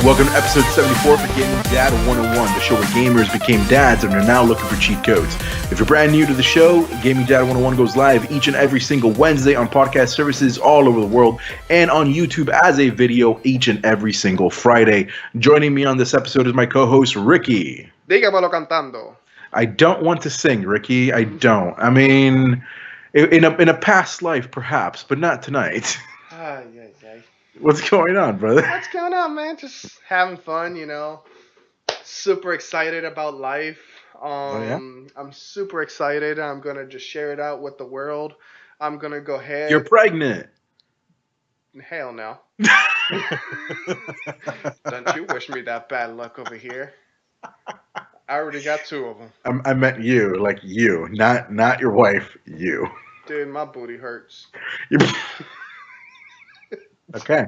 Welcome to episode 74 for Gaming Dad 101, the show where gamers became dads and are now looking for cheat codes. If you're brand new to the show, Gaming Dad 101 goes live each and every single Wednesday on podcast services all over the world and on YouTube as a video each and every single Friday. Joining me on this episode is my co-host, Ricky. Dígamelo cantando. I don't want to sing, Ricky. I don't. I mean, in a past life, perhaps, but not tonight. Ay, ay, ay. What's going on, brother? What's going on, man? Just having fun, you know. Super excited about life. I'm super excited. I'm going to just share it out with the world. I'm going to go ahead. You're pregnant. Hell no. Don't you wish me that bad luck over here. I already got two of them. I meant you, like you, not your wife, you. Dude, my booty hurts. Okay.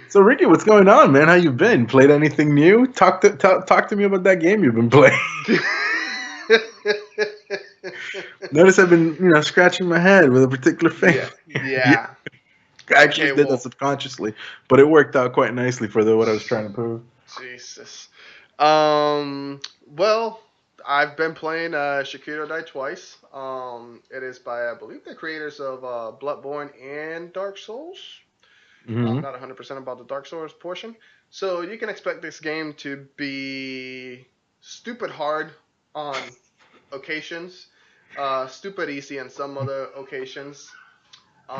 So Ricky, what's going on, man? How you been? Played anything new? Talk to me about that game you've been playing. Notice I've been, scratching my head with a particular thing. Yeah. I actually did that subconsciously, but it worked out quite nicely for what I was trying to prove. Jesus. Well, I've been playing Shakiro Die Twice. It is by, I believe, the creators of Bloodborne and Dark Souls. Mm-hmm. I'm not 100% about the Dark Souls portion. So you can expect this game to be stupid hard on occasions, stupid easy on some other occasions.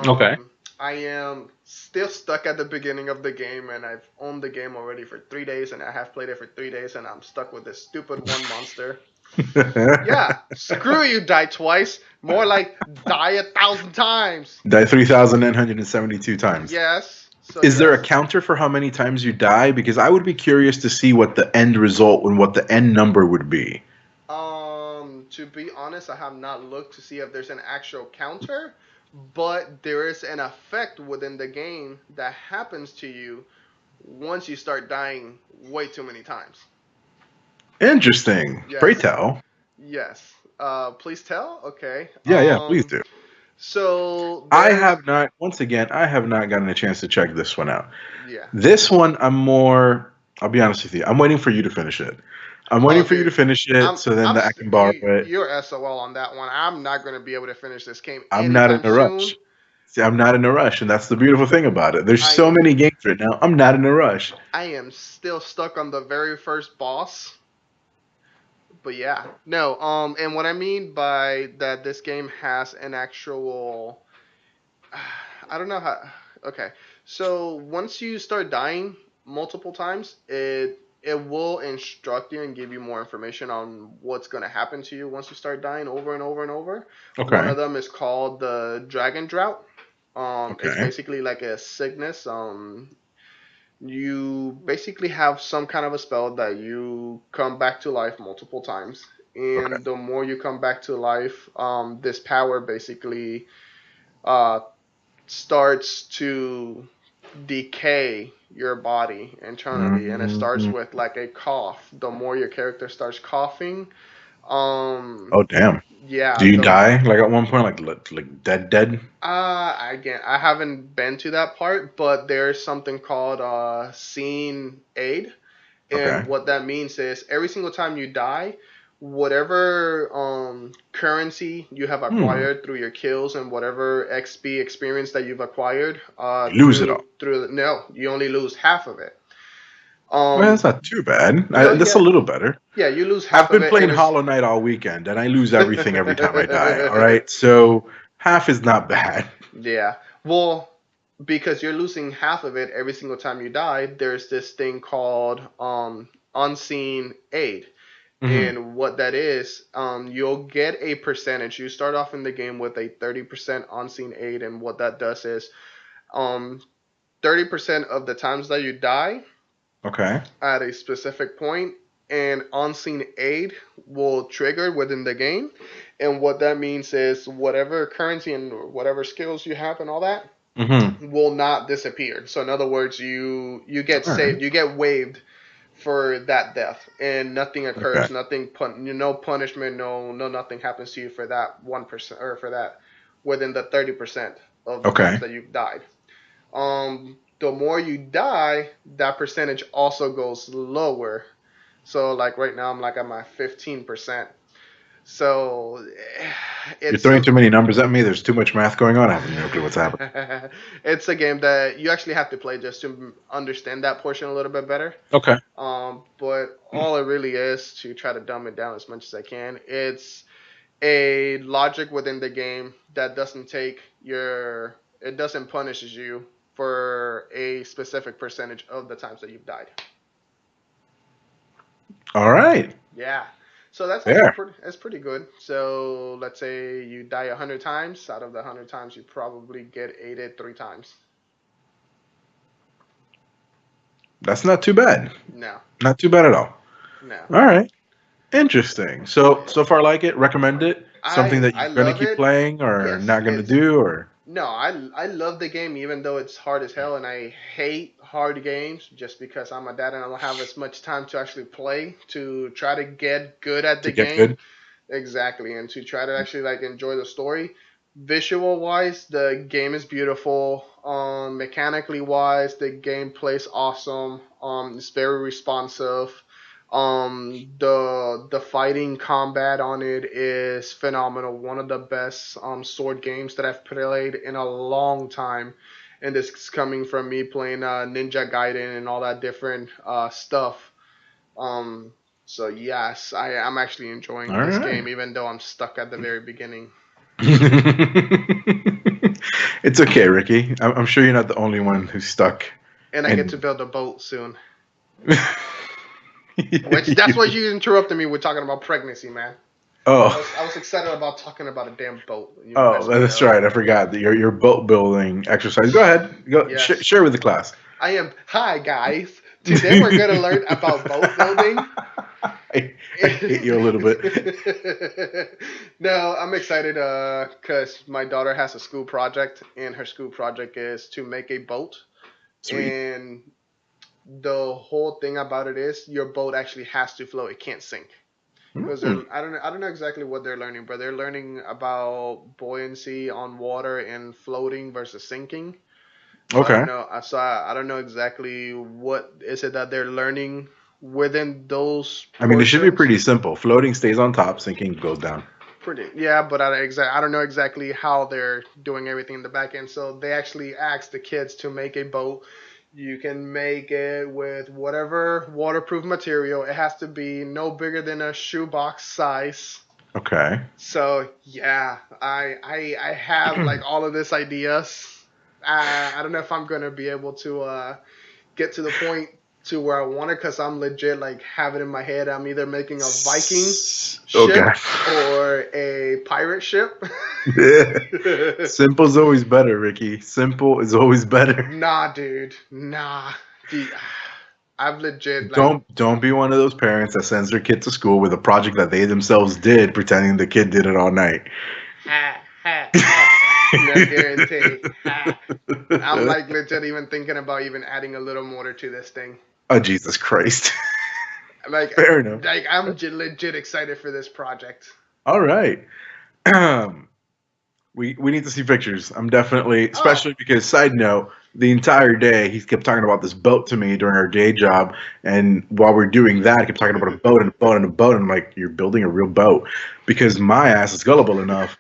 Okay. I am still stuck at the beginning of the game, and I've owned the game already for 3 days, and I have played it for 3 days, and I'm stuck with this stupid one monster. Yeah, screw you, Die Twice. More like die 1,000 times. Die 3,972 times. Yes. So Is there a counter for how many times you die? Because I would be curious to see what the end result and what the end number would be. To be honest, I have not looked to see if there's an actual counter, but there is an effect within the game that happens to you once you start dying way too many times. Interesting. Yes. Pray tell. Yes. Please tell? Okay. Yeah, please do. So I have not gotten a chance to check this one out. Yeah. This one, I'll be honest with you, I'm waiting for you to finish it. I'm waiting for you to finish it I can borrow it. You're SOL on that one. I'm not going to be able to finish this game I'm not in a rush. See, I'm not in a rush, and that's the beautiful thing about it. There's so many games right now. I'm not in a rush. I am still stuck on the very first boss. But yeah. No, and what I mean by that this game has an actual I don't know how. Okay. So once you start dying multiple times, it will instruct you and give you more information on what's going to happen to you once you start dying over and over and over. Okay. One of them is called the Dragon Drought. Okay. It's basically like a sickness. You basically have some kind of a spell that you come back to life multiple times. And the more you come back to life, this power basically starts to decay your body internally, and it starts with like a cough. The more your character starts coughing, oh damn. Yeah. Do you die like at one point, like dead? Again, I haven't been to that part, but there's something called scene aid, and what that means is every single time you die, whatever currency you have acquired through your kills and whatever XP experience that you've acquired, lose it all. No, you only lose half of it. Well, that's not too bad. That's a little better. Yeah, you lose half of it. I've been playing Hollow Knight all weekend, and I lose everything every time I die. All right, so half is not bad. Yeah, well, because you're losing half of it every single time you die, there's this thing called unseen aid. Mm-hmm. And what that is, you'll get a percentage. You start off in the game with a 30% unseen aid, and what that does is 30% of the times that you die at a specific point, an unseen aid will trigger within the game. And what that means is whatever currency and whatever skills you have and all that will not disappear. So in other words, you get saved, you get waived for that death, and nothing occurs, nothing, no punishment, no nothing happens to you for that 1% or for that within the 30% of the times that you've died. the more you die, that percentage also goes lower. So like right now, I'm like at my 15%. So You're it's throwing a too many numbers at me. There's too much math going on. I have no clue what's happening. it's a game that you actually have to play just to understand that portion a little bit better. Okay. But all it really is, to try to dumb it down as much as I can, it's a logic within the game that doesn't take your, it doesn't punishes you for a specific percentage of the times that you've died. All right. Yeah. So that's actually There. pretty. That's pretty good. So let's say you die 100 times. Out of the 100 times, you probably get aided 3 times. That's not too bad. No, Not too bad at all. no. All right. Interesting. So far like it. Recommend it. Something that I you're gonna love keep it. playing or Yes, not gonna it's do or. no. I love the game even though it's hard as hell, and I hate hard games just because I'm a dad and I don't have as much time to actually play to try to get good at To the get game. good. Exactly, and to try to actually like enjoy the story. Visual wise, the game is beautiful. Mechanically wise, the game plays awesome. It's very responsive. The fighting combat on it is phenomenal. One of the best sword games that I've played in a long time. And this is coming from me playing Ninja Gaiden and all that different stuff. Um, so yes, I'm actually enjoying All this right. game, even though I'm stuck at the very beginning. It's okay, Ricky. I'm sure you're not the only one who's stuck. And I get to And build a boat soon. Which that's what you interrupted me with talking about pregnancy, man. oh, I was excited about talking about a damn boat. You oh, messed me that's up. right. I forgot that your boat building exercise. Go ahead. Go Yes, share with the class. I am. Hi guys. Today we're gonna learn about boat building. I hate you a little bit. No, I'm excited because my daughter has a school project, and her school project is to make a boat. Sweet. And the whole thing about it is your boat actually has to float; it can't sink. Because Mm, I don't know exactly what they're learning, but they're learning about buoyancy on water and floating versus sinking. So I don't okay. know. I don't know exactly what is it that they're learning within those I mean, it should be portions. pretty simple. Floating stays on top, sinking goes down. Pretty, yeah, but I don't know exactly how they're doing everything in the back end. So they actually asked the kids to make a boat. You can make it with whatever waterproof material. It has to be no bigger than a shoebox size. Okay. So yeah, I have like all of these ideas. I don't know if I'm gonna be able to get to the point to where I want it because I'm legit like have it in my head. I'm either making a Viking Okay. ship or a pirate ship. Simple is always better, Ricky. Simple is always better. Nah, dude. Nah. Dude, I've legit like Don't be one of those parents that sends their kid to school with a project that they themselves did, pretending the kid did it all night. ha ha ha. No guarantee. Ha. I'm like legit even thinking about even adding a little motor to this thing. Oh, Jesus Christ. Like, Fair enough. I'm legit excited for this project. All right. We need to see pictures. I'm definitely, Oh, especially because, side note, the entire day he kept talking about this boat to me during our day job, and while we're doing that, he kept talking about a boat and a boat and a boat, and I'm like, you're building a real boat, because my ass is gullible enough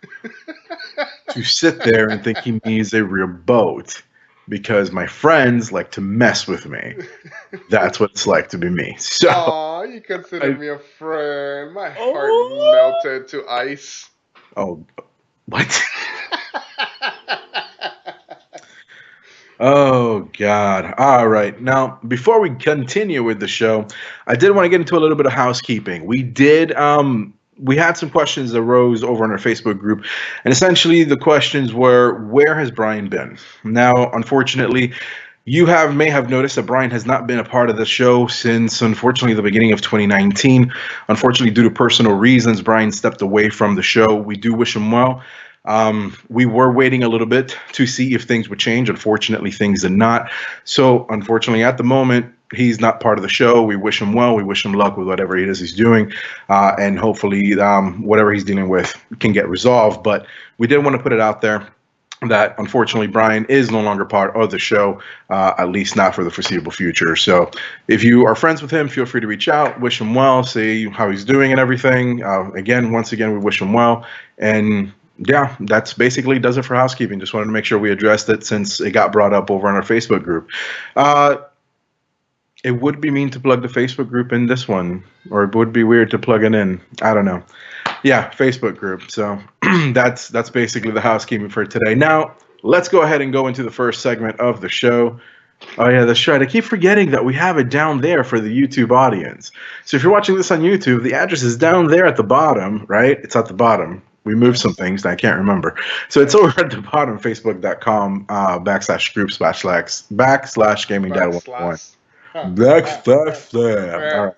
to sit there and think he means a real boat, because my friends like to mess with me. That's what it's like to be me. So, aw, you consider I, me a friend. My heart oh, melted to ice. oh, what? Oh God. All right. Now, before we continue with the show, I did want to get into a little bit of housekeeping. We had some questions that rose over on our Facebook group, and essentially the questions were, where has Brian been? Now, unfortunately, may have noticed that Brian has not been a part of the show since, unfortunately, the beginning of 2019. Unfortunately, due to personal reasons, Brian stepped away from the show. We do wish him well. We were waiting a little bit to see if things would change. Unfortunately, things did not. So, unfortunately, at the moment, he's not part of the show. We wish him well. We wish him luck with whatever it is he's doing. And hopefully, whatever he's dealing with can get resolved. But we did want to put it out there. that unfortunately Brian is no longer part of the show, at least not for the foreseeable future. So if you are friends with him, feel free to reach out, wish him well, say how he's doing and everything. Once again, we wish him well. And yeah, that's basically does it for housekeeping. Just wanted to make sure we addressed it since it got brought up over on our Facebook group. Uh, it would be mean to plug the Facebook group in this one, or it would be weird to plug it in. I don't know. Yeah, Facebook group. So that's basically the housekeeping for today. Now let's go ahead and go into the first segment of the show. Oh yeah, that's right. I keep forgetting that we have it down there for the YouTube audience. So if you're watching this on YouTube, the address is down there at the bottom, right? It's at the bottom. We moved some things and I can't remember. So it's over at the bottom, facebook.com /group/backslash gaming dad 101. Backslash. All right.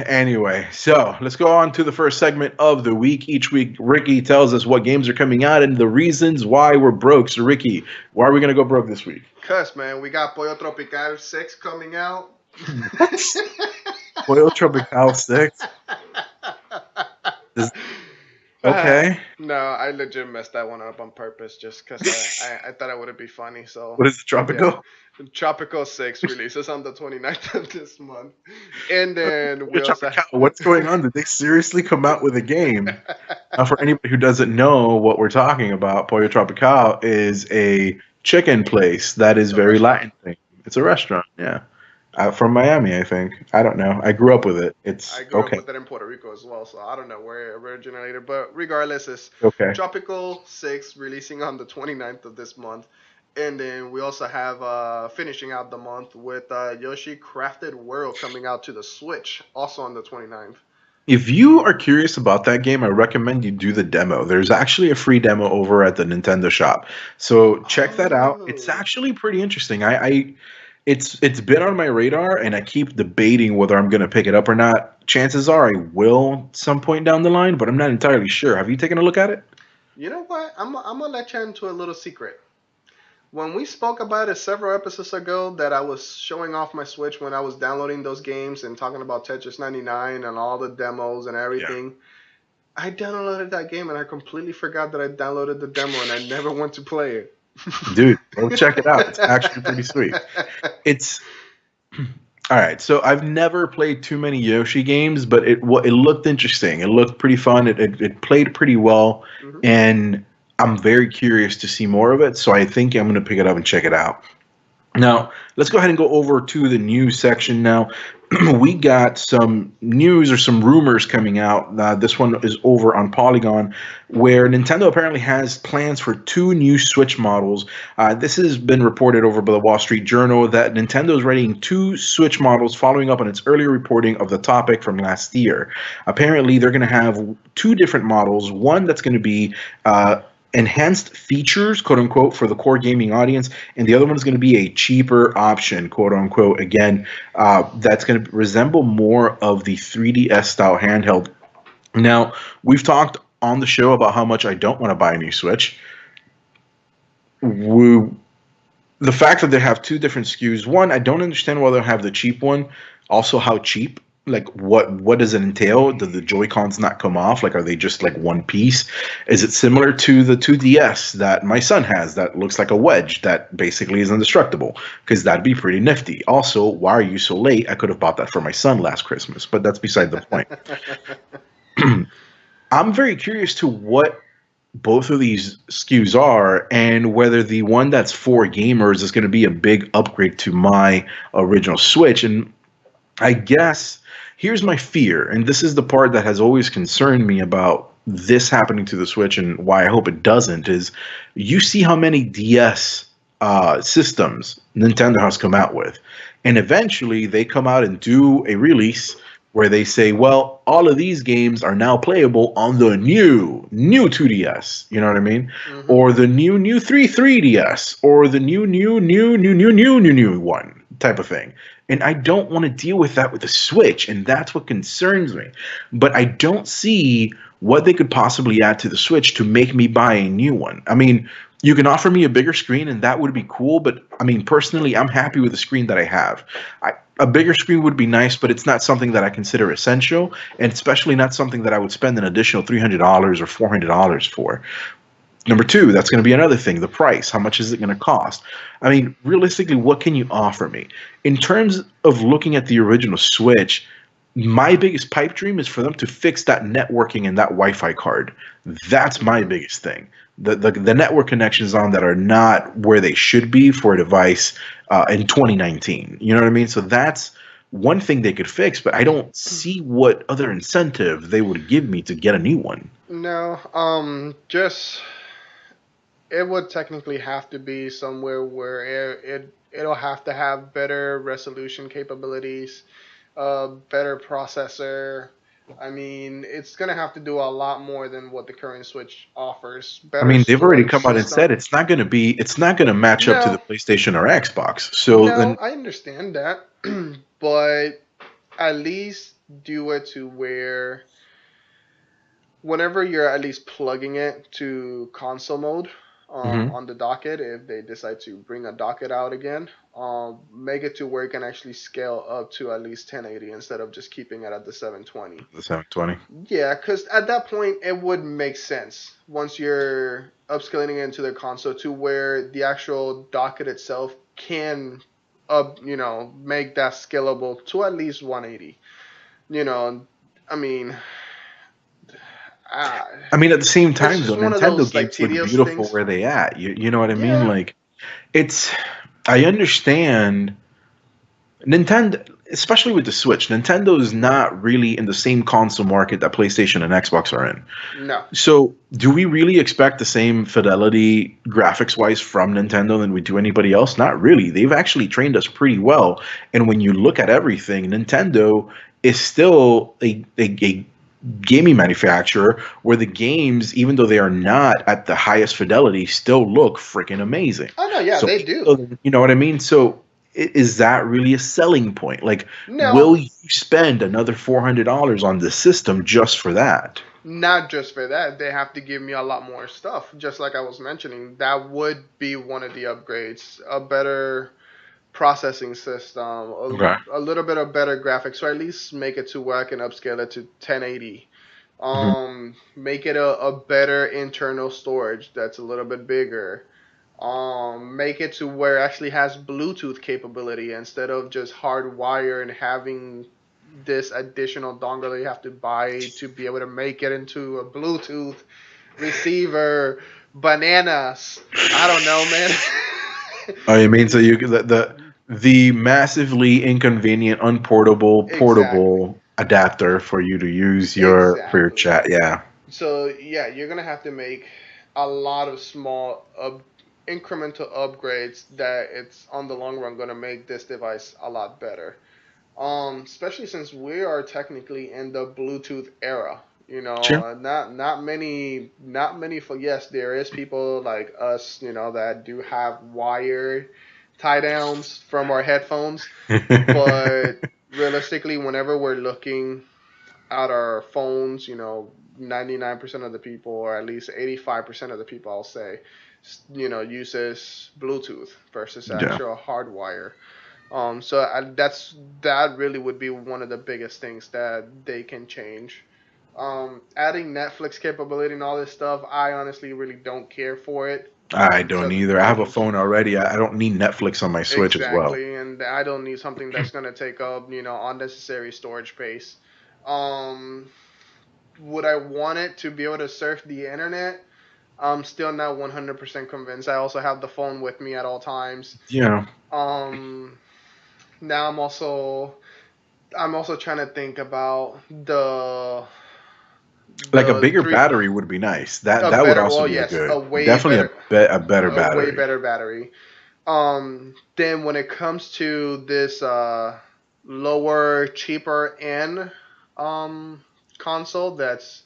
Anyway, so let's go on to the first segment of the week. Each week, Ricky tells us what games are coming out and the reasons why we're broke. So, Ricky, why are we going to go broke this week? Cuz, man, we got Pollo Tropical 6 coming out. Pollo Tropical 6? Okay. No, I legit messed that one up on purpose just because I thought it would be funny. So what is it, Tropical? Yeah. Tropical 6 releases on the 29th of this month. And then we also what's going on? Did they seriously come out with a game? For anybody who doesn't know what we're talking about, Pollo Tropical is a chicken place that is very Latin thing. It's a restaurant, yeah. From Miami, I think. I don't know. I grew up with it. I grew up with it in Puerto Rico as well, so I don't know where it originated. But regardless, it's Tropical 6 releasing on the 29th of this month. And then we also have finishing out the month with Yoshi Crafted World coming out to the Switch, also on the 29th. If you are curious about that game, I recommend you do the demo. There's actually a free demo over at the Nintendo shop. So check that out. It's actually pretty interesting. It's been on my radar, and I keep debating whether I'm going to pick it up or not. Chances are I will some point down the line, but I'm not entirely sure. Have you taken a look at it? You know what? I'm going to let you into a little secret. When we spoke about it several episodes ago that I was showing off my Switch when I was downloading those games and talking about Tetris 99 and all the demos and everything, I downloaded that game and I completely forgot that I downloaded the demo and I never went to play it. Dude, go check it out. It's actually pretty sweet. It's all right. So I've never played too many Yoshi games, but it looked interesting. It looked pretty fun. It played pretty well, and I'm very curious to see more of it. So I think I'm going to pick it up and check it out. Now, let's go ahead and go over to the news section now. We got some news or some rumors coming out. This one is over on Polygon, where Nintendo apparently has plans for 2 new Switch models. This has been reported over by the Wall Street Journal that Nintendo is readying 2 Switch models following up on its earlier reporting of the topic from last year. Apparently, they're going to have 2 different models. One that's going to be enhanced features, quote unquote, for the core gaming audience, and the other one is going to be a cheaper option, quote unquote, again, that's going to resemble more of the 3DS style handheld. Now, we've talked on the show about how much I don't want to buy a new Switch. The fact that they have 2 different SKUs, one, I don't understand why they'll have the cheap one. Also, how cheap? Like, what does it entail? Do the Joy-Cons not come off? Like, are they just like one piece? Is it similar to the 2DS that my son has that looks like a wedge that basically is indestructible? Because that'd be pretty nifty. Also, why are you so late? I could have bought that for my son last Christmas, but that's beside the point. I'm very curious to what both of these SKUs are and whether the one that's for gamers is going to be a big upgrade to my original Switch. And I guess here's my fear, and this is the part that has always concerned me about this happening to the Switch and why I hope it doesn't, is you see how many DS systems Nintendo has come out with. And eventually they come out and do a release where they say, well, all of these games are now playable on the new 2DS. You know what I mean? Mm-hmm. Or the new 3DS, or the new one type of thing. And I don't want to deal with that with the Switch, and that's what concerns me. But I don't see what they could possibly add to the Switch to make me buy a new one. I mean, you can offer me a bigger screen, and that would be cool, but I mean, personally, I'm happy with the screen that I have. A bigger screen would be nice, but it's not something that I consider essential, and especially not something that I would spend an additional $300 or $400 for. Number two, that's going to be another thing, the price. How much is it going to cost? I mean, realistically, what can you offer me? In terms of looking at the original Switch, my biggest pipe dream is for them to fix that networking and that Wi-Fi card. That's my Mhm. biggest thing. The network connections on that are not where they should be for a device in 2019. You know what I mean? So that's one thing they could fix, but I don't see what other incentive they would give me to get a new one. No, just it would technically have to be somewhere where it'll have to have better resolution capabilities, better processor. I mean, it's gonna have to do a lot more than what the current Switch offers. I Better mean, they've already storage come out and said system. it's not going to match up to the No, PlayStation or Xbox. So no, then, I understand that, but at least do it to where whenever you're at least plugging it to console mode mhm, on the docket, if they decide to bring a docket out again, make it to where it can actually scale up to at least 1080 instead of just keeping it at the 720. the 720. Yeah, because at that point it would make sense once you're upscaling it into the console to where the actual docket itself can make that scalable to at least 180. You know, I mean, uh, I mean, at the same it's time, though, just one of Nintendo those like games look tedious beautiful things. where they at. You know what I mean? Yeah. Like, it's. I understand Nintendo, especially with the Switch. Nintendo is not really in the same console market that PlayStation and Xbox are in. No. So, do we really expect the same fidelity graphics wise from Nintendo than we do anybody else? Not really. They've actually trained us pretty well. And when you look at everything, Nintendo is still a gaming manufacturer where the games, even though they are not at the highest fidelity, still look freaking amazing. Oh no, yeah, So, they do. you know what I mean? So, is that really a selling point? Like, No, will you spend another $400 on this system just for that? not just for that. They have to give me a lot more stuff. Just like I was mentioning, that would be one of the upgrades. A better processing system, Okay. a little bit of better graphics, or at least make it to where I can upscale it to 1080. Mhm. Make it a better internal storage that's a little bit bigger. Make it to where it actually has Bluetooth capability instead of just hardwire and having this additional dongle that you have to buy to be able to make it into a Bluetooth receiver. Bananas. I don't know, man. Oh, you mean so you the massively inconvenient, unportable, Exactly. portable adapter for you to use your for your Exactly. chat? Yeah, So yeah, you're gonna have to make a lot of small incremental upgrades that it's on the long run gonna make this device a lot better. Especially since we are technically in the Bluetooth era. sure. Not many for yes, there is people like us, that do have wired tie downs from our headphones, but realistically, whenever we're looking at our phones, 99% of the people, or at least 85% of the people, I'll say, uses Bluetooth versus Yeah. actual hardwire. That really would be one of the biggest things that they can change. Adding Netflix capability and all this stuff, I honestly really don't care for it. I don't So either. I have a phone already. I don't need Netflix on my Switch as well. exactly, and I don't need something that's gonna take up, unnecessary storage space. Um, would I want it to be able to surf the internet? I'm still not 100% convinced. I also have the phone with me at all times. Yeah, Um, now I'm also trying to think about the like a the bigger three battery would be nice. That a that would better also well be a yes good, definitely a better a way battery. better battery. Then when it comes to this lower cheaper end um console that's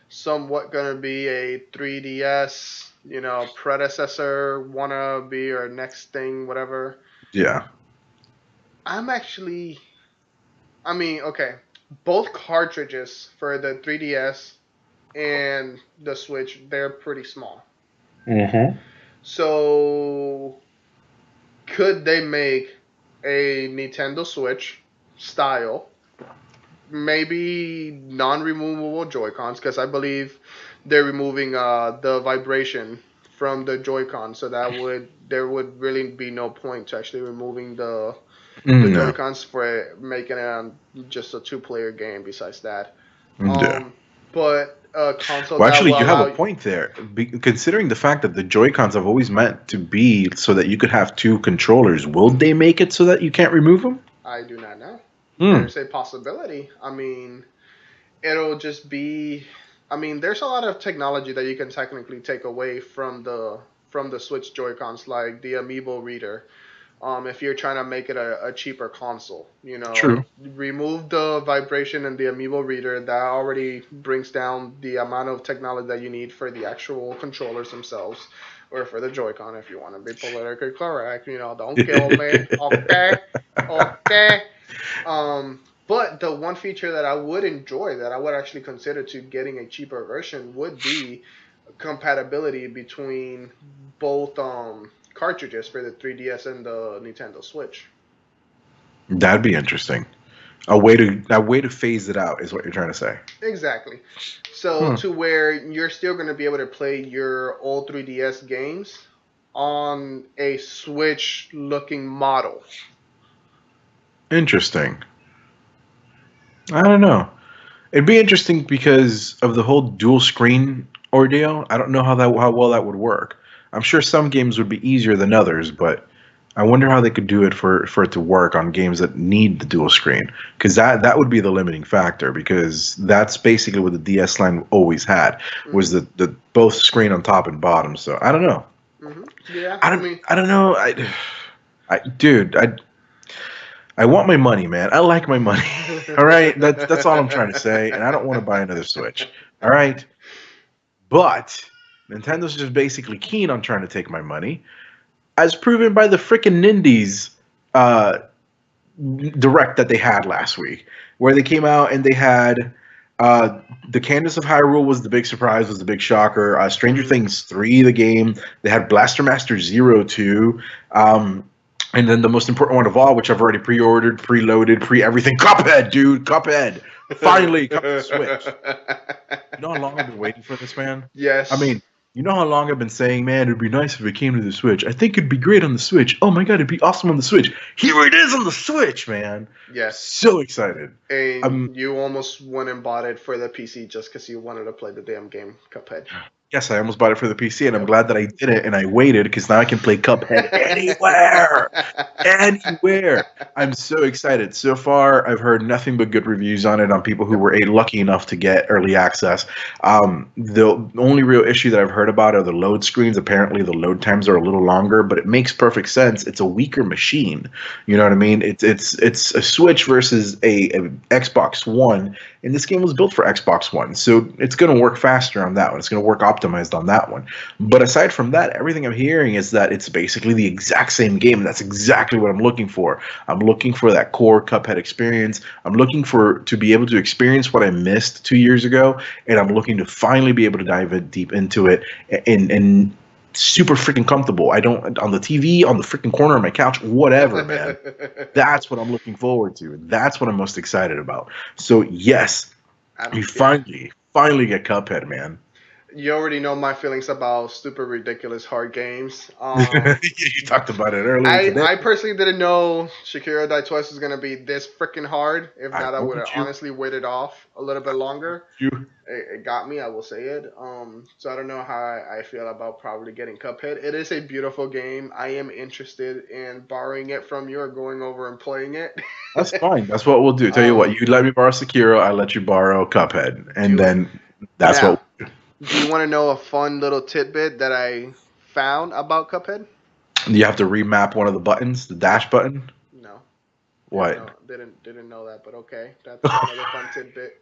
somewhat gonna be a 3DS, predecessor wannabe or next thing whatever. Yeah, I'm actually I mean, okay, both cartridges for the 3DS and the Switch, they're pretty small. hmm, So, could they make a Nintendo Switch style, maybe non-removable Joy-Cons? Because I believe they're removing the vibration from the Joy-Con, so there would really be no point to actually removing the Yeah. Joy-Cons for making it just a two-player game. Besides that, Yeah. um, but a console Well, that actually, will you have a allow. point there. Considering the fact that the Joy Cons have always meant to be so that you could have two controllers, will they make it so that you can't remove them? I do not know. Hmm. There's a possibility. I mean, it'll just be. I mean, there's a lot of technology that you can technically take away from the Switch Joy-Cons, like the Amiibo reader. If you're trying to make it a cheaper console, True. remove the vibration and the Amiibo reader. That already brings down the amount of technology that you need for the actual controllers themselves, or for the Joy-Con, if you want to be politically correct. Don't kill me, okay, okay. But the one feature that I would enjoy, that I would actually consider to getting a cheaper version, would be compatibility between both cartridges for the 3DS and the Nintendo Switch. That'd be interesting. A way to phase it out is what you're trying to say. Exactly. So Hmm. to where you're still going to be able to play your old 3DS games on a Switch looking model. Interesting. I don't know. It'd be interesting because of the whole dual screen ordeal. I don't know how well that would work. I'm sure some games would be easier than others, but I wonder how they could do it for it to work on games that need the dual screen. Because that would be the limiting factor. Because that's basically what the DS line always had, was Hmm. the both screen on top and bottom. So I don't know. Yeah, I mean, I don't know. Dude, I want my money, man. I like my money. All right, that's all I'm trying to say, and I don't want to buy another Switch. All right, but Nintendo's just basically keen on trying to take my money, as proven by the freaking Nindies uh, direct that they had last week, where they came out and they had the Candace of Hyrule was the big surprise, was the big shocker. Stranger mhm. Things 3, the game. They had Blaster Master Zero 2. And then the most important one of all, which I've already pre-ordered, preloaded, pre-everything, Cuphead, dude, Cuphead. Finally, come to the Switch. You know how long I've been waiting for this, man? I Yes, mean, you know how long I've been saying, man, it'd be nice if it came to the Switch. I think it'd be great on the Switch. Oh my god, it'd be awesome on the Switch. Here it is on the Switch, man. yes. So excited. And Um, you almost went and bought it for the PC just because you wanted to play the damn game, Cuphead. yes, I almost bought it for the PC, and I'm Yep. glad that I did it and I waited because now I can play Cuphead anywhere. Anywhere. I'm so excited. So far, I've heard nothing but good reviews on it on people who Yep. were lucky enough to get early access. The only real issue that I've heard about are the load screens. Apparently, the load times are a little longer, but it makes perfect sense. It's a weaker machine. You know what I mean? It's a Switch versus a Xbox One, and this game was built for Xbox One, so it's going to work faster on that one. It's going to work optimized on that one. But aside from that, everything I'm hearing is that it's basically the exact same game. And that's exactly what I'm looking for. I'm looking for that core Cuphead experience. I'm looking for to be able to experience what I missed 2 years ago, and I'm looking to finally be able to dive in deep into it and super freaking comfortable. I don't on the TV, on the freaking corner of my couch, whatever, man. That's what I'm looking forward to. That's what I'm most excited about. So yes, you Yeah. finally get Cuphead, man. You already know my feelings about stupid, ridiculous hard games. You talked about it earlier today. I personally didn't know Shakira Die Twice was gonna be this freaking hard. If I not, I would told have you. honestly waited off a little bit longer. You. It got me, I will say it. So I don't know how I feel about probably getting Cuphead. It is a beautiful game. I am interested in borrowing it from you or going over and playing it. That's fine. That's what we'll do. Tell you what, um, you let me borrow Sekiro, I let you borrow Cuphead, and do then that's what. now. Do you want to know a fun little tidbit that I found about Cuphead? You have to remap one of the buttons, the dash button. No, What? didn't know that, but okay, that's another fun tidbit.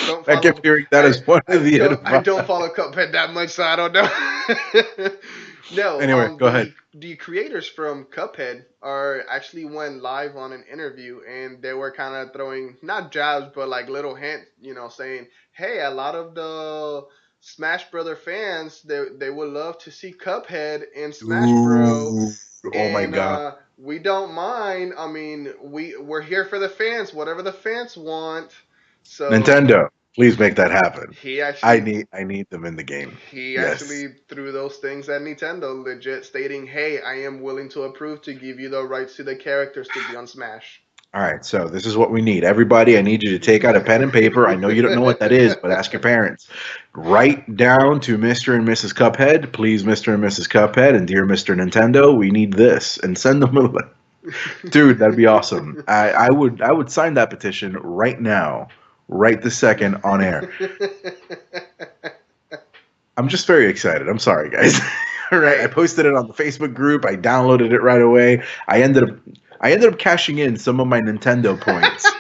Don't I follow. kept hearing that as one of the I advice. don't follow Cuphead that much, so I don't know. No, Anyway, go ahead. the creators from Cuphead are actually went live on an interview, and they were kind of throwing not jabs but like little hints, saying, "Hey, a lot of the Smash Brother fans, they would love to see Cuphead in Smash Bro, Ooh, oh my and god. we don't mind. I mean, we're here for the fans, whatever the fans want." So Nintendo. Please make that happen. He actually I need them in the game. he Yes. actually threw those things at Nintendo, legit stating, "Hey, I am willing to approve to give you the rights to the characters to be on Smash." All right, so this is what we need. Everybody, I need you to take out a pen and paper. I know you don't know what that is, but ask your parents. Write down to Mr. and Mrs. Cuphead, please, Mr. and Mrs. Cuphead, and dear Mr. Nintendo, we need this, and send them a dude. That'd be awesome. I would sign that petition right now, right this second on air. I'm just very excited. I'm sorry, guys. All right, I Hey, posted it on the Facebook group. I downloaded it right away. I ended up cashing in some of my Nintendo points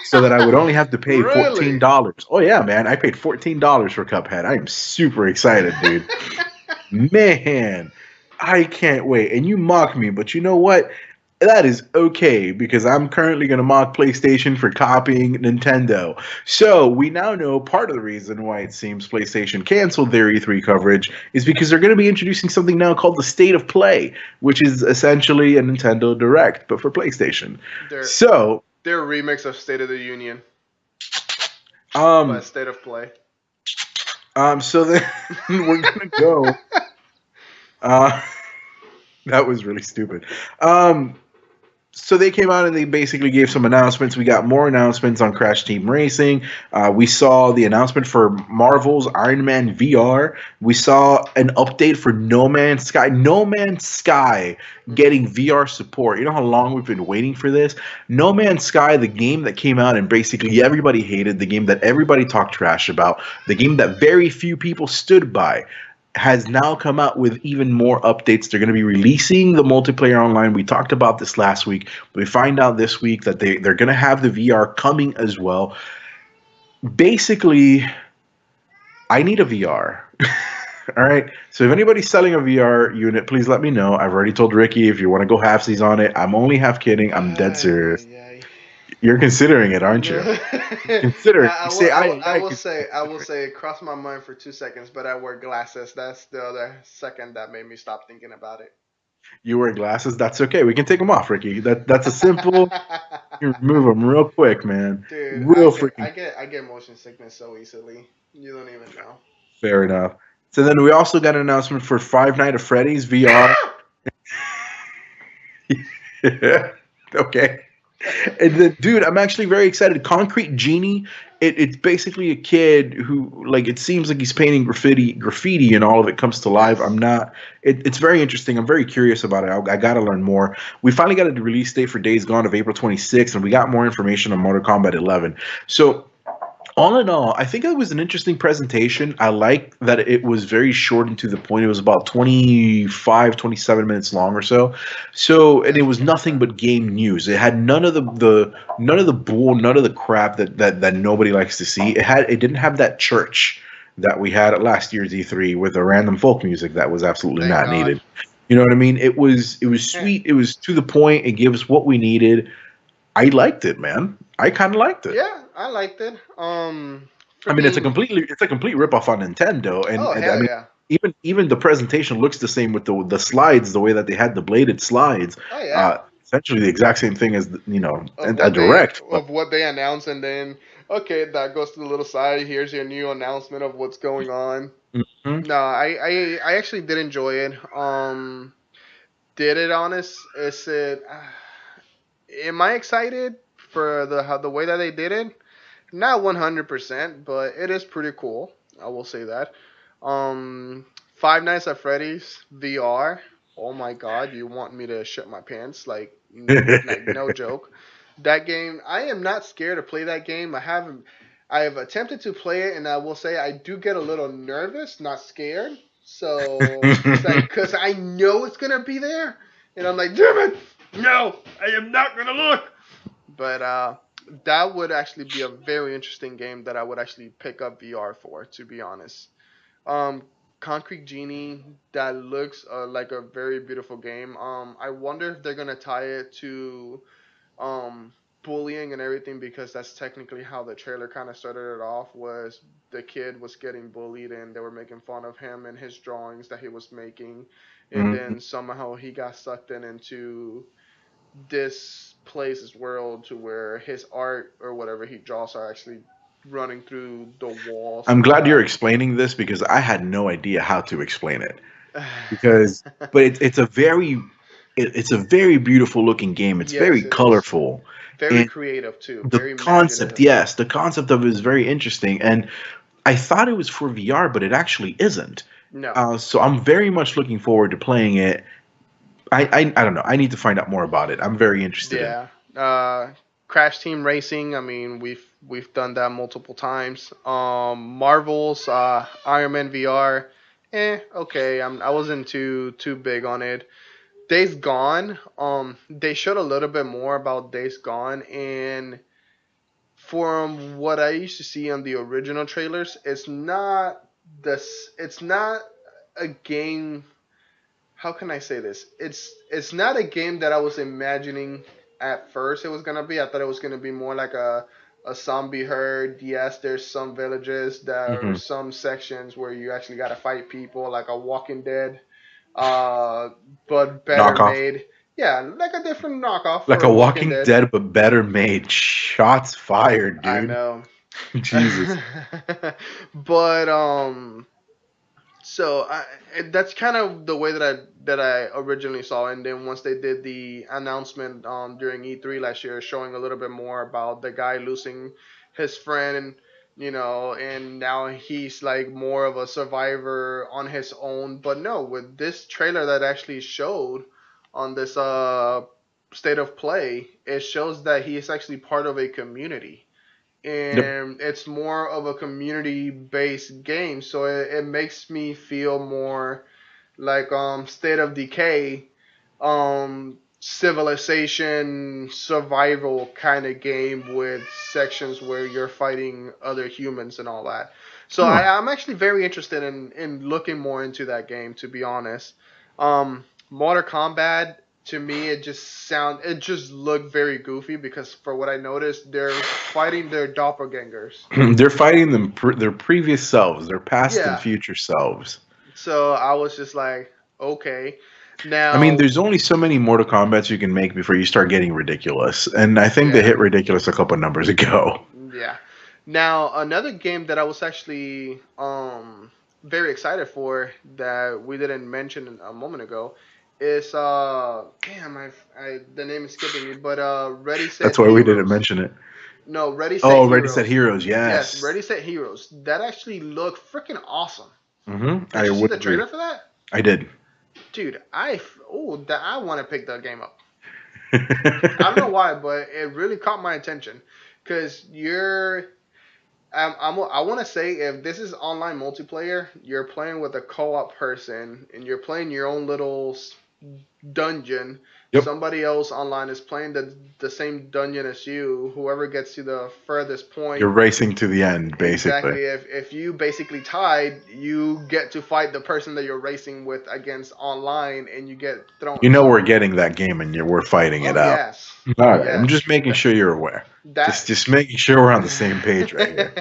so that I would only have to pay really? $14. Oh yeah, man, I paid $14 for Cuphead. I am super excited, dude. Man, I can't wait. And you mock me, but you know what? That is okay because I'm currently going to mock PlayStation for copying Nintendo. So we now know part of the reason why it seems PlayStation canceled their E3 coverage is because they're going to be introducing something now called the State of Play, which is essentially a Nintendo Direct, but for PlayStation. their So, their remix of State of the Union, but um, State of Play. so then we're going to go. Uh, that was really stupid. Um, so they came out and they basically gave some announcements. We got more announcements on Crash Team Racing. We saw the announcement for Marvel's Iron Man VR. We saw an update for No Man's Sky. No Man's Sky Mhm. getting VR support. You know how long we've been waiting for this? No Man's Sky, the game that came out and basically everybody hated, the game that everybody talked trash about, the game that very few people stood by has now come out with even more updates. They're going to be releasing the multiplayer online. We talked about this last week. We find out this week that they're going to have the VR coming as well. Basically, I need a VR. All right. So if anybody's selling a VR unit, please let me know. I've already told Ricky if you want to go halfsies on it. I'm only half kidding. I'm dead Ay, serious. ay, ay. You're considering it, aren't you? No. Considering. You say I I will consider say I will it. say it crossed my mind for 2 seconds, but I wear glasses. That's the other second that made me stop thinking about it. You wear glasses. That's okay. We can take them off, Ricky. That's a simple. You remove them real quick, man. Dude, Real freaking I get motion sickness so easily. You don't even know. fair enough. So then we also got an announcement for Five Nights at Freddy's VR. Okay. And then, dude, I'm actually very excited. Concrete Genie. It's basically a kid who, like, it seems like he's painting graffiti, and all of it comes to life. Yes. I'm not. It's very interesting. I'm very curious about it. I got to learn more. We finally got a release date for Days Gone of April 26th, and we got more information on Mortal Kombat 11. So all in all, I think it was an interesting presentation. I like that it was very short and to the point. It was about 25, 27 minutes long or so. So, and it Yes, was about nothing that. but game news. It had none of the none of the bull, none of the crap that nobody likes to see. It didn't have that church that we had at last year's E3 with the random folk music that was absolutely Thank not God. needed. You know what I mean? It was Eh, sweet. It was to the point. It gave us what we needed. I liked it, man. I kind of liked it. yeah, I liked it. I mean, Freaking. it's a complete ripoff on Nintendo, Oh and I hell mean, yeah. even the presentation looks the same with the slides, the way that they had the bladed slides, Oh yeah. essentially the exact same thing as a direct. But Of what they announce, and then okay, that goes to the little side. Here's your new announcement of what's going on. mhm. No, I actually did enjoy it. Did it honest? Is it? Am I excited for the how the way that they did it? Not 100%, but it is pretty cool. I will say that. Five Nights at Freddy's VR. Oh my God, you want me to shit my pants? Like no joke. That game, I am not scared to play that game. I have attempted to play it, and I will say I do get a little nervous, not scared. So it's like, cause I know it's gonna be there, and I'm like, damn it, no, I am not gonna look. But that would actually be a very interesting game that I would actually pick up VR for, to be honest. Um, Concrete Genie, that looks like a very beautiful game. I wonder if they're gonna tie it to um bullying and everything, because that's technically how the trailer kind of started it off. Was the kid was getting bullied and they were making fun of him and his drawings that he was making, and Mhm. then somehow he got sucked into this plays his world to where his art or whatever he draws are actually running through the walls I'm and all glad you're that. explaining this because I had no idea how to explain it. Because, but it's a very beautiful looking game. It's very Yes, it is. colorful, Very and creative too. the Very concept, imaginative. yes, the concept of it is very interesting. And I thought it was for VR, but it actually isn't. No. So I'm very much looking forward to playing it. I don't know. I need to find out more about it. I'm very interested in it. Yeah. Crash Team Racing. I mean, we've done that multiple times. Marvel's Iron Man VR. Okay. I wasn't too big on it. Days Gone. They showed a little bit more about Days Gone, and from what I used to see on the original trailers, It's not a game. How can I say this? It's not a game that I was imagining at first it was gonna be. I thought it was gonna be more like a zombie herd. Yes, there's some villages. There are Hmm. some sections where you actually gotta fight people, like a Walking Dead, uh, but better Knockoff, made. Yeah, like a different knockoff like for a a Walking Walking Dead. Dead but better made. Shots fired, I dude. know. Jesus. But so that's kind of the way that I originally saw it. And then once they did the announcement during E3 last year, showing a little bit more about the guy losing his friend, and and now he's like more of a survivor on his own. But no, with this trailer that actually showed on this state of play, it shows that he is actually part of a community, Yep. and it's more of a community based game, so it makes me feel more like State of Decay, civilization survival kind of game with sections where you're fighting other humans and all that. So Oh. I'm actually very interested in looking more into that game, to be honest. Mortal Kombat, to me, it just looked very goofy, because for what I noticed, they're fighting their doppelgangers. They're fighting their previous selves, their past and Yeah. future selves. So I was just like, okay. I mean, Now, there's only so many Mortal Kombats you can make before you start getting ridiculous, and I think they yeah. hit ridiculous a couple numbers ago. Yeah. Now, another game that I was actually very excited for that we didn't mention a moment ago is damn, the name is skipping me, but Ready Set That's why we didn't Heroes. mention it. No, Ready Set Oh, Ready Set Heroes. Heroes, Yes, yes. Ready Set Heroes. That actually looked freaking awesome. Did I you see would the agree. trailer for that? I did. Dude, I want to pick that game up. I don't know why, but it really caught my attention, because I want to say, if this is online multiplayer, you're playing with a co-op person and you're playing your own little dungeon. Yep. Somebody else online is playing the same dungeon as you. Whoever gets to the furthest You're point, racing to the end, basically. exactly. If you basically tied, you get to fight the person that you're racing with against online, and you get You thrown. know we're So, getting that game, and we're fighting oh it out. yes, All oh right, I'm yes. just making sure you're aware. That Just making sure we're on the same page right here.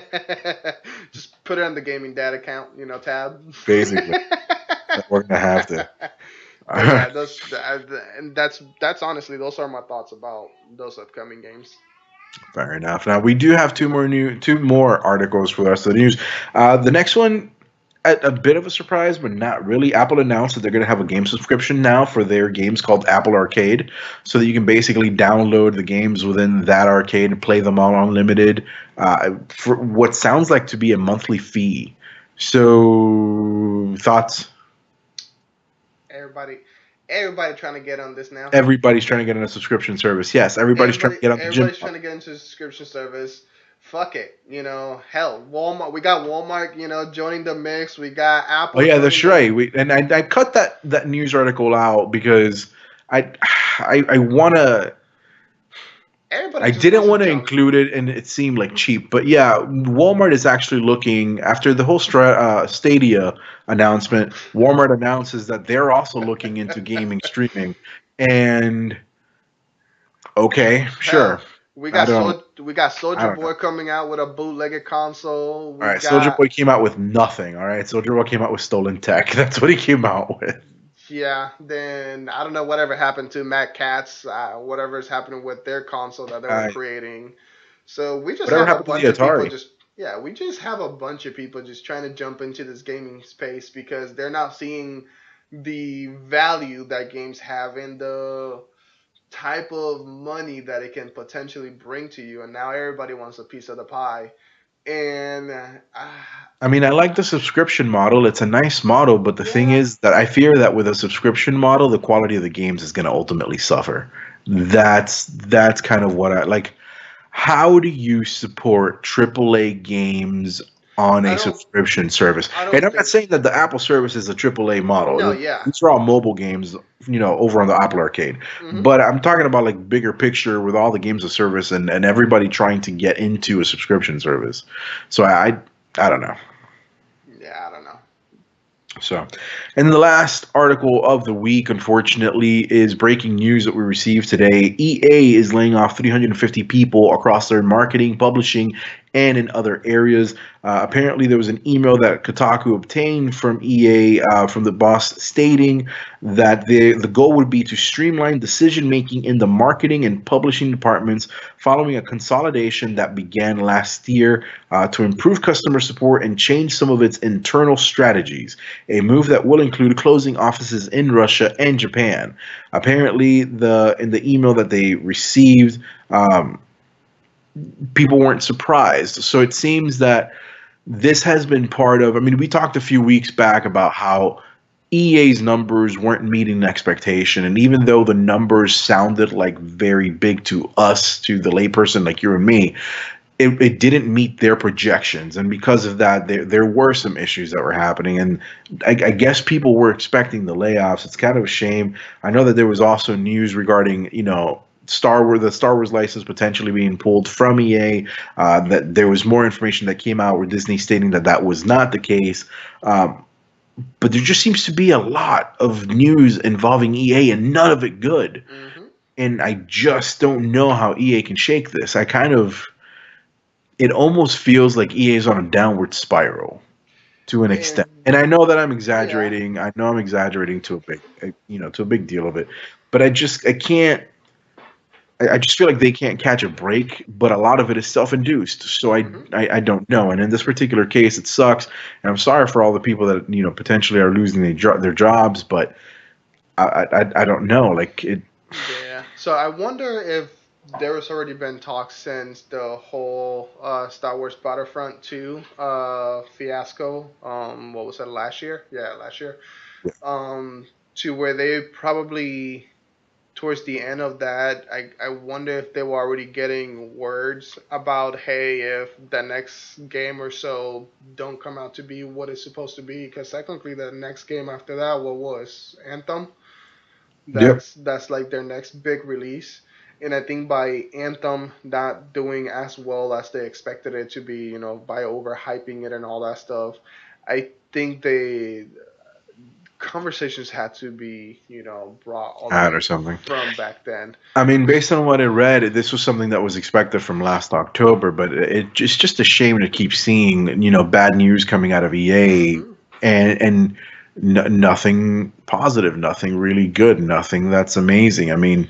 just put it on the gaming dad account, tab. Basically, we're gonna have to. But yeah, and that's honestly, those are my thoughts about those upcoming games. Fair enough. Now we do have two more articles for the rest of the news. The next one, a bit of a surprise, but not really. Apple announced that they're going to have a game subscription now for their games called Apple Arcade, so that you can basically download the games within that arcade and play them all unlimited for what sounds like to be a monthly fee. So thoughts? Everybody, everybody trying to get on this now. Everybody's trying to get on a subscription service. Yes, everybody's trying to get on the gym. Everybody's trying to get into a subscription service. Fuck it, hell, Walmart. We got Walmart, joining the mix. We got Oh Apple yeah, joining that's the. right. I cut that news article out because I I wanna Everybody I just didn't wants to want to jump. include it and it seemed like cheap. But yeah, Walmart is actually looking after the whole Stadia announcement. Walmart announces that they're also looking into gaming streaming, and okay, sure. Hell, we I got don't I Soldier don't know. Boy coming out with a bootlegged console. All We right, Soldier got Boy came out with nothing. All right, Soldier Boy came out with stolen tech. That's what he came out with. Yeah. Then I don't know whatever happened to Matt Katz. Whatever's happening with their console that they were Uh, creating. So we just Whatever have a happened to the bunch of people Atari? just. Yeah, we just have a bunch of people just trying to jump into this gaming space because they're not seeing the value that games have and the type of money that it can potentially bring to you. And now everybody wants a piece of the pie. And I mean, I like the subscription model. It's a nice model, but the thing yeah, is that I fear that with a subscription model, the quality of the games is going to ultimately suffer. That's kind of what I like. How do you support AAA games on I a don't, subscription service? I And don't I'm not think. saying that the Apple service is a AAA No, model. yeah. These are all mobile games, over on the Apple Arcade. Hmm. But I'm talking about like bigger picture with all the games of service and everybody trying to get into a subscription service. So I don't know. Yeah, I don't know. So, and the last article of the week, unfortunately, is breaking news that we received today. EA is laying off 350 people across their marketing, publishing, and in other areas. Apparently, there was an email that Kotaku obtained from EA from the boss stating that the goal would be to streamline decision making in the marketing and publishing departments following a consolidation that began last year to improve customer support and change some of its internal strategies, a move that will include closing offices in Russia and Japan. Apparently, the in the email that they received, people weren't surprised. So it seems that this has been part of. I mean, we talked a few weeks back about how EA's numbers weren't meeting expectation, and even though the numbers sounded like very big to us, to the layperson like you and me, it didn't meet their projections, and because of that, there were some issues that were happening, and I guess people were expecting the layoffs. It's kind of a shame. I know that there was also news regarding the Star Wars license potentially being pulled from EA. That there was more information that came out where Disney stating that that was not the case. But there just seems to be a lot of news involving EA and none of it good. Hmm. And I just don't know how EA can shake this. It almost feels like EA is on a downward spiral to an extent. And And I know that I'm yeah, exaggerating. I know I'm exaggerating to to a big deal of it. But I can't. I just feel like they can't catch a break. But a lot of it is self-induced. So hmm, I don't know. And in this particular case, it sucks. And I'm sorry for all the people that potentially are losing their jobs. But I don't know. Like it. yeah. So I wonder if there has already been talks since the whole Star Wars Battlefront 2 fiasco. What was that, last year? Yeah, last year. To where they probably towards the end of that, I wonder if they were already getting words about, hey, if the next game or so don't come out to be what it's supposed to be, because technically the next game after that, what was Anthem? Yep. That's like their next big release. And I think by Anthem not doing as well as they expected it to be, by overhyping it and all that stuff, I think they conversations had to be, brought Ad or already something. from back then. I mean, based on what I read, this was something that was expected from last October, but it's just a shame to keep seeing, bad news coming out of EA Hmm. and nothing positive, nothing really good, nothing that's amazing. I mean,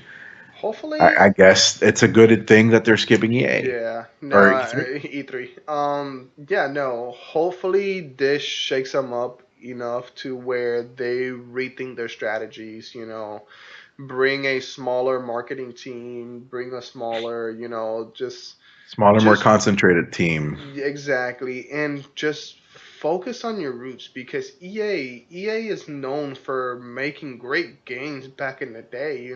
Hopefully, I guess it's a good thing that they're skipping EA yeah, no, or E3. E3. Yeah, no. Hopefully, this shakes them up enough to where they rethink their strategies. Bring a smaller marketing team, bring a smaller, Smaller, more just concentrated team. exactly, and just focus on your roots because EA is known for making great games back in the day.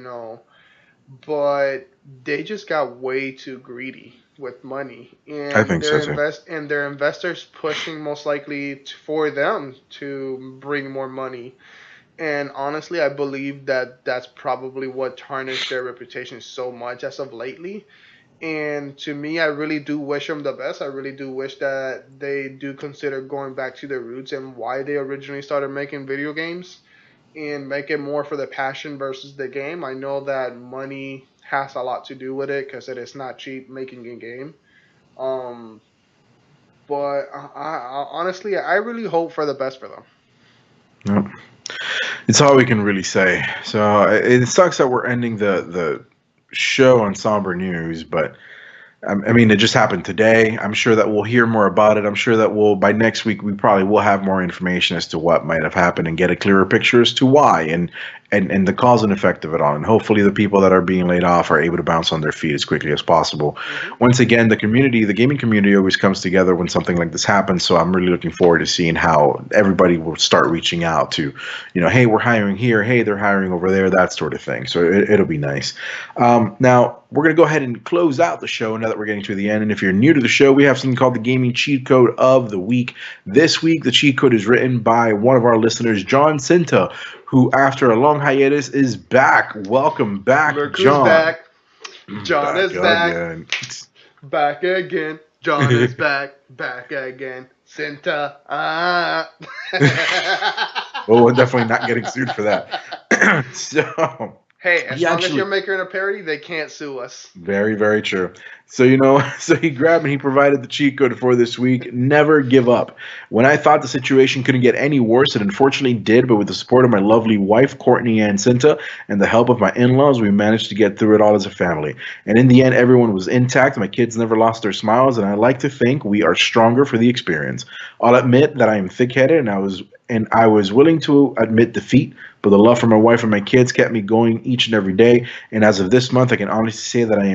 But they just got way too greedy with money, I and think so too. their investors pushing most likely for them to bring more money. And honestly, I believe that that's probably what tarnished their reputation so much as of lately. And to me, I really do wish them the best. I really do wish that they do consider going back to their roots and why they originally started making video games and make it more for the passion versus the game. I know that money has a lot to do with it because it is not cheap making a game. Um, but honestly, I really hope for the best for them. Yep. It's all we can really say. So it sucks that we're ending the show on somber news, but I mean, it just happened today. I'm sure that we'll hear more about it. I'm sure that by next week, we probably will have more information as to what might have happened and get a clearer picture as to why and the cause and effect of it all. And hopefully the people that are being laid off are able to bounce on their feet as quickly as possible. Mm-hmm. Once again, the gaming community always comes together when something like this happens. So I'm really looking forward to seeing how everybody will start reaching out to, hey, we're hiring here. Hey, they're hiring over there, that sort of thing. So it'll be nice. Now, we're going to go ahead and close out the show now that we're getting to the end. And if you're new to the show, we have something called the Gaming Cheat Code of the Week. This week, the cheat code is written by one of our listeners, John Cinta, who, after a long hiatus, is back. Welcome back, Look John. who's back. John is back. Again. Back again. John is back. Back again. Cinta. Well, we're definitely not getting sued for that. So... Hey, as long as you're making a parody, they can't sue us. Very, very true. So, so he grabbed and he provided the cheat code for this week. Never give up. When I thought the situation couldn't get any worse, it unfortunately did, but with the support of my lovely wife, Courtney Ann Cinta, and the help of my in-laws, we managed to get through it all as a family. And in the end, everyone was intact. My kids never lost their smiles, and I like to think we are stronger for the experience. I'll admit that I am thick-headed, and I was willing to admit defeat, but the love for my wife and my kids kept me going each and every day. And as of this month, I can honestly say that I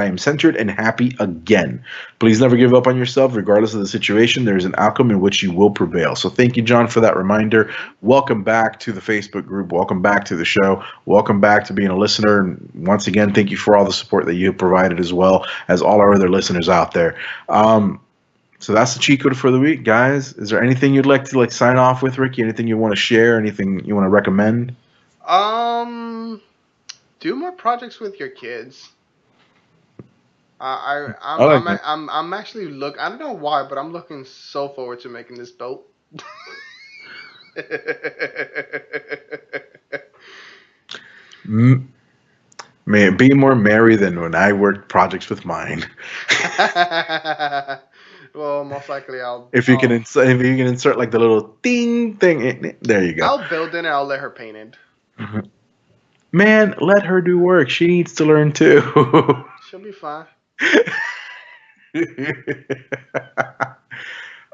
am centered and happy again. Please never give up on yourself, regardless of the situation. There is an outcome in which you will prevail. So thank you, John, for that reminder. Welcome back to the Facebook group. Welcome back to the show. Welcome back to being a listener. And once again, thank you for all the support that you have provided, as well as all our other listeners out there. So that's the cheat code for the week, guys. Is there anything you'd like to sign off with, Ricky? Anything you want to share? Anything you want to recommend? Do more projects with your kids. I'm actually I don't know why, but I'm looking so forward to making this boat. May it be more merry than when I worked projects with mine. Well, most likely if you can insert like the little ding thing, there you go. I'll build it and I'll let her paint it. Mm-hmm. Man, let her do work. She needs to learn too. She'll be fine.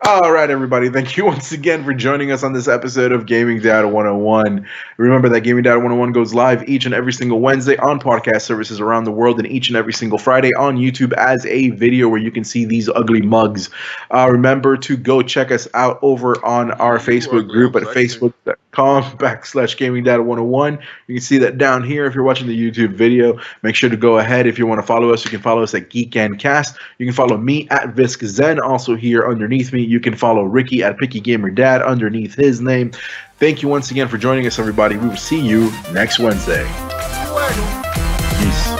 All right, everybody. Thank you once again for joining us on this episode of Gaming Data 101. Remember that Gaming Data 101 goes live each and every single Wednesday on podcast services around the world, and each and every single Friday on YouTube as a video where you can see these ugly mugs. Remember to go check us out over on our Facebook group at facebook.com/Gaming Data 101. You can see that down here if you're watching the YouTube video. Make sure to go ahead. If you want to follow us, you can follow us at GeekEnd Cast. You can follow me at ViscZen, also here underneath me. You can follow Ricky at Picky Gamer Dad underneath his name. Thank you once again for joining us, everybody. We will see you next Wednesday. Peace.